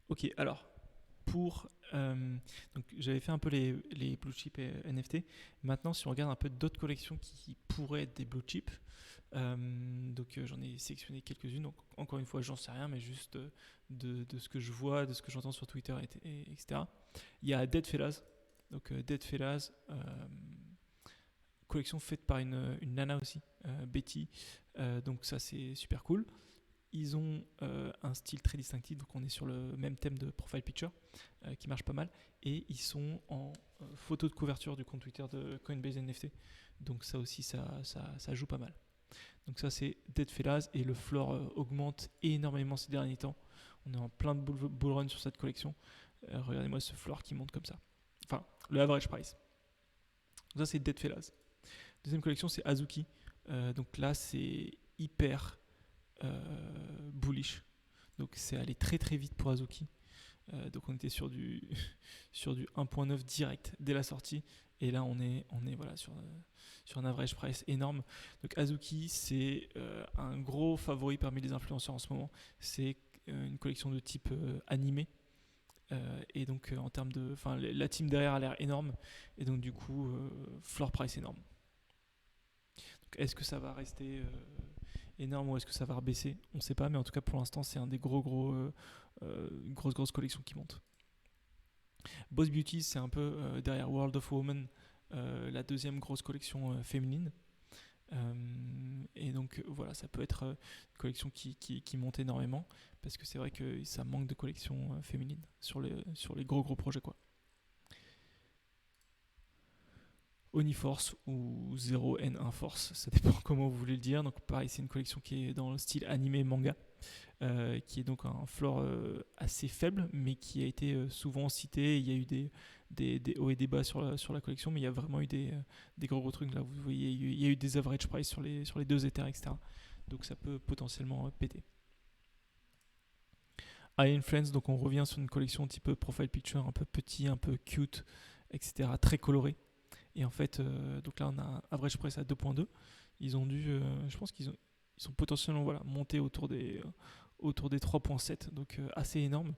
Ok, alors, donc j'avais fait un peu les blue chip et NFT. Maintenant, si on regarde un peu d'autres collections qui pourraient être des blue chip, j'en ai sélectionné quelques-unes. Donc, encore une fois, j'en sais rien, mais juste de ce que je vois, de ce que j'entends sur Twitter, etc. Il y a Dead Fellas. Donc, Dead Fellas, collection faite par une nana aussi, Betty. Donc, ça, c'est super cool. Ils ont un style très distinctif, donc on est sur le même thème de profile picture qui marche pas mal. Et ils sont en photo de couverture du compte Twitter de Coinbase NFT. Donc ça aussi, ça joue pas mal. Donc ça, c'est Dead Fellas et le floor augmente énormément ces derniers temps. On est en plein de bull run sur cette collection. Regardez-moi ce floor qui monte comme ça. Enfin, le average price. Donc ça, c'est Dead Fellas. Deuxième collection, c'est Azuki. Donc là, c'est hyper bullish. Donc c'est allé très très vite pour Azuki. Donc on était sur du, sur du 1.9 direct dès la sortie. Et là on est voilà, sur un average price énorme. Donc Azuki, c'est un gros favori parmi les influenceurs en ce moment. C'est une collection de type animé. Et donc en termes de. Enfin, la team derrière a l'air énorme. Et donc du coup, floor price énorme. Donc est-ce que ça va rester énorme ou est-ce que ça va rebaisser? On ne sait pas, mais en tout cas pour l'instant c'est un des une grosse collection qui monte. Boss Beauty, c'est un peu derrière World of Women, la deuxième grosse collection féminine. Et donc voilà, ça peut être une collection qui monte énormément parce que c'est vrai que ça manque de collection féminine sur les gros projets quoi. Oniforce ou 0N1 Force, ça dépend comment vous voulez le dire. Donc pareil, c'est une collection qui est dans le style animé manga, qui est donc un floor assez faible, mais qui a été souvent cité. Il y a eu des hauts et des bas sur la collection, mais il y a vraiment eu des gros trucs. Là, vous voyez, il y a eu des average price sur les deux éthers, etc. Donc ça peut potentiellement péter. High Influence, donc on revient sur une collection type profile picture, un peu petit, un peu cute, etc. Très coloré. Et en fait, donc là, on a un average price à 2.2. Ils ont dû, je pense ils sont potentiellement voilà, montés autour des 3.7, donc assez énorme.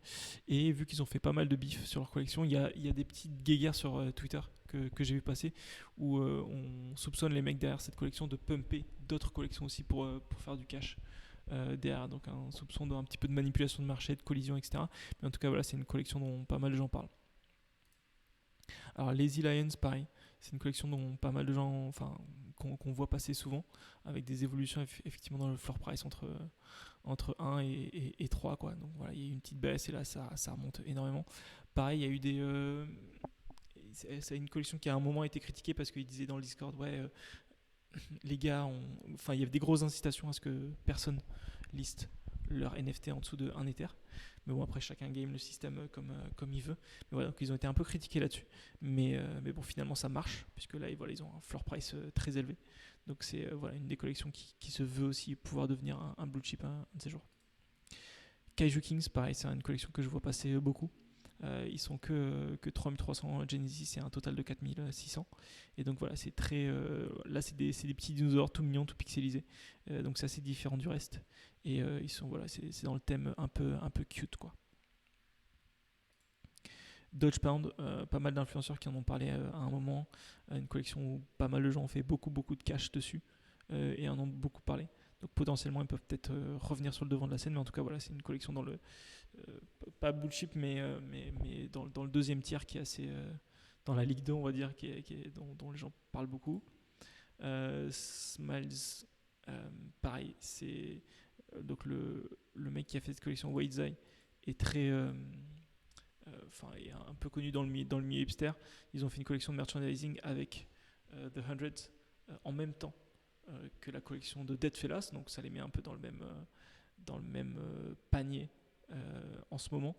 Et vu qu'ils ont fait pas mal de bif sur leur collection, il y a des petites guéguerres sur Twitter que j'ai vu passer où on soupçonne les mecs derrière cette collection de pumper d'autres collections aussi pour faire du cash. Derrière, donc un soupçon d'un petit peu de manipulation de marché, de collision, etc. Mais en tout cas, voilà, c'est une collection dont pas mal de gens parlent. Alors Lazy Lions, pareil, c'est une collection dont pas mal de gens, enfin, qu'on voit passer souvent, avec des évolutions effectivement dans le floor price entre 1 et 3, quoi. Donc voilà, il y a eu une petite baisse et là ça remonte énormément. Pareil, il y a eu c'est une collection qui à un moment a été critiquée parce qu'ils disaient dans le Discord, ouais, les gars, enfin, il y avait des grosses incitations à ce que personne liste leur NFT en dessous de 1 Ether. Mais bon, après, chacun game le système comme il veut. Mais voilà, donc ils ont été un peu critiqués là-dessus. Mais bon, finalement, ça marche, puisque là, voilà, ils ont un floor price très élevé. Donc c'est voilà, une des collections qui se veut aussi pouvoir devenir un blue chip un de ces jours. Kaiju Kings, pareil, c'est une collection que je vois passer beaucoup. Ils sont que 3300 Genesis et un total de 4600. Et donc voilà, c'est très. Là, c'est des petits dinosaures tout mignons, tout pixelisés. Donc c'est assez différent du reste. Et ils sont, voilà, c'est dans le thème un peu cute, quoi. Dodge Pound, pas mal d'influenceurs qui en ont parlé à un moment. Une collection où pas mal de gens ont fait beaucoup de cash dessus et en ont beaucoup parlé. Donc potentiellement, ils peuvent peut-être revenir sur le devant de la scène. Mais en tout cas, voilà, c'est une collection dans le pas bullshit, mais dans le deuxième tiers qui est assez. Dans la Ligue 2, on va dire, dont les gens parlent beaucoup. Smiles, pareil, c'est. Donc le mec qui a fait cette collection, White Eye, est très. Enfin, est un peu connu dans le milieu hipster. Ils ont fait une collection de merchandising avec The Hundreds en même temps que la collection de Dead Fellas, donc ça les met un peu dans le même panier en ce moment.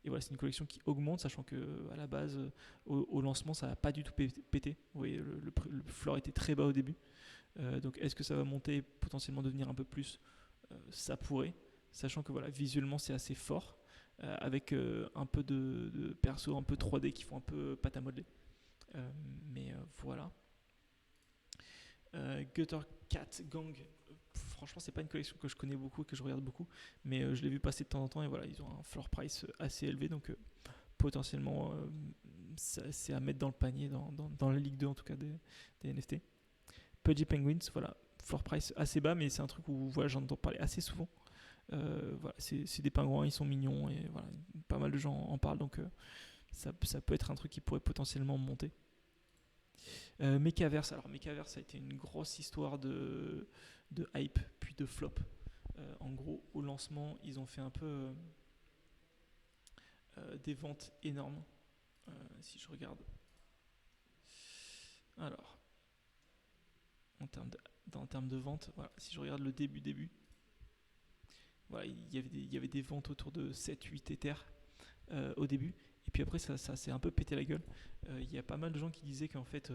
Et voilà, c'est une collection qui augmente, sachant que à la base, au lancement, ça n'a pas du tout pété. Vous voyez, le floor était très bas au début. Donc, est-ce que ça va monter, potentiellement devenir un peu plus? Ça pourrait, sachant que voilà, visuellement, c'est assez fort, avec un peu de perso, un peu 3D qui font un peu pâte à modeler. Mais voilà. Gutter Cat Gang, franchement, c'est pas une collection que je connais beaucoup et que je regarde beaucoup, mais je l'ai vu passer de temps en temps et voilà, ils ont un floor price assez élevé, donc potentiellement c'est à mettre dans le panier, dans la Ligue 2 en tout cas des NFT. Pudgy Penguins, voilà, floor price assez bas, mais c'est un truc où voilà, j'en entends parler assez souvent. Voilà, c'est des pingouins, ils sont mignons et voilà, pas mal de gens en parlent, donc ça peut être un truc qui pourrait potentiellement monter. Mechaverse, alors Mechaverse ça a été une grosse histoire de hype puis de flop. En gros, au lancement, ils ont fait un peu des ventes énormes. Si je regarde, alors en termes de vente, voilà, si je regarde le début, voilà, il y avait des ventes autour de 7-8 Ethers au début. Et puis après, ça s'est un peu pété la gueule. Il y a pas mal de gens qui disaient qu'en fait,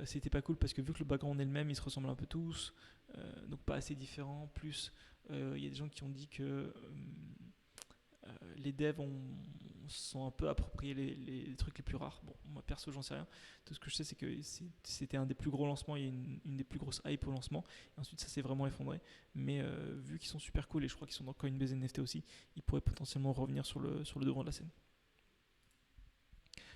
c'était pas cool parce que vu que le background est le même, ils se ressemblent un peu tous, donc pas assez différents. Plus, il y a des gens qui ont dit que les devs sont un peu appropriés les trucs les plus rares. Bon, moi perso, j'en sais rien. Tout ce que je sais, c'est que c'était un des plus gros lancements, il y a une des plus grosses hype au lancement. Et ensuite, ça s'est vraiment effondré. Mais vu qu'ils sont super cool et je crois qu'ils sont dans Coinbase NFT aussi, ils pourraient potentiellement revenir sur le devant de la scène.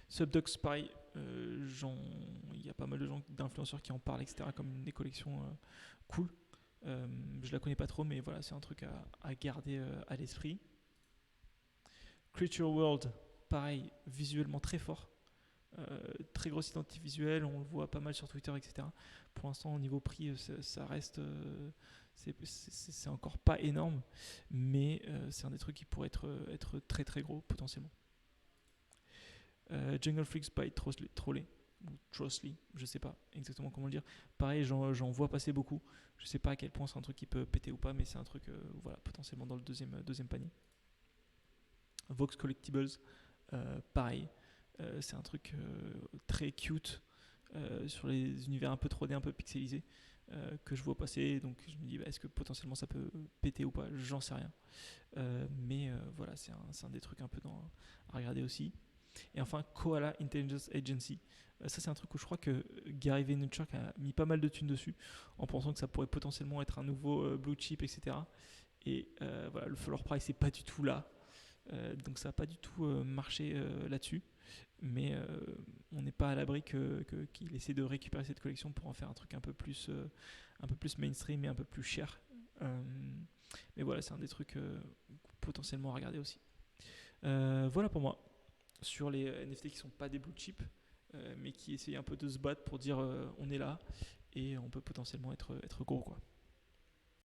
Subdocs, pareil, il y a pas mal de gens, d'influenceurs qui en parlent, etc., comme une des collections cool. Je la connais pas trop, mais voilà, c'est un truc à garder à l'esprit. Creature World, pareil, visuellement très fort. Très grosse identité visuelle, on le voit pas mal sur Twitter, etc. Pour l'instant, au niveau prix, ça reste. C'est encore pas énorme, mais c'est un des trucs qui pourrait être très très gros potentiellement. Jungle Freaks by Trolley ou Trossley, je sais pas exactement comment le dire. Pareil, j'en vois passer beaucoup. Je sais pas à quel point c'est un truc qui peut péter ou pas, mais c'est un truc voilà, potentiellement dans le deuxième panier. Vox Collectibles, pareil, c'est un truc très cute sur les univers un peu 3D, un peu pixelisés que je vois passer. Donc je me dis, est-ce que potentiellement ça peut péter ou pas? J'en sais rien. Mais voilà, c'est un des trucs un peu à regarder aussi. Et enfin, Koala Intelligence Agency. Ça, c'est un truc où je crois que Gary Vaynerchuk a mis pas mal de thunes dessus en pensant que ça pourrait potentiellement être un nouveau blue chip, etc. Et voilà, le floor price n'est pas du tout là. Donc ça n'a pas du tout marché là-dessus. Mais on n'est pas à l'abri qu'il essaie de récupérer cette collection pour en faire un truc un peu plus mainstream et un peu plus cher. Mais voilà, c'est un des trucs potentiellement à regarder aussi. Voilà pour moi sur les NFT qui sont pas des blue chips, mais qui essayent un peu de se battre pour dire on est là et on peut potentiellement être gros quoi.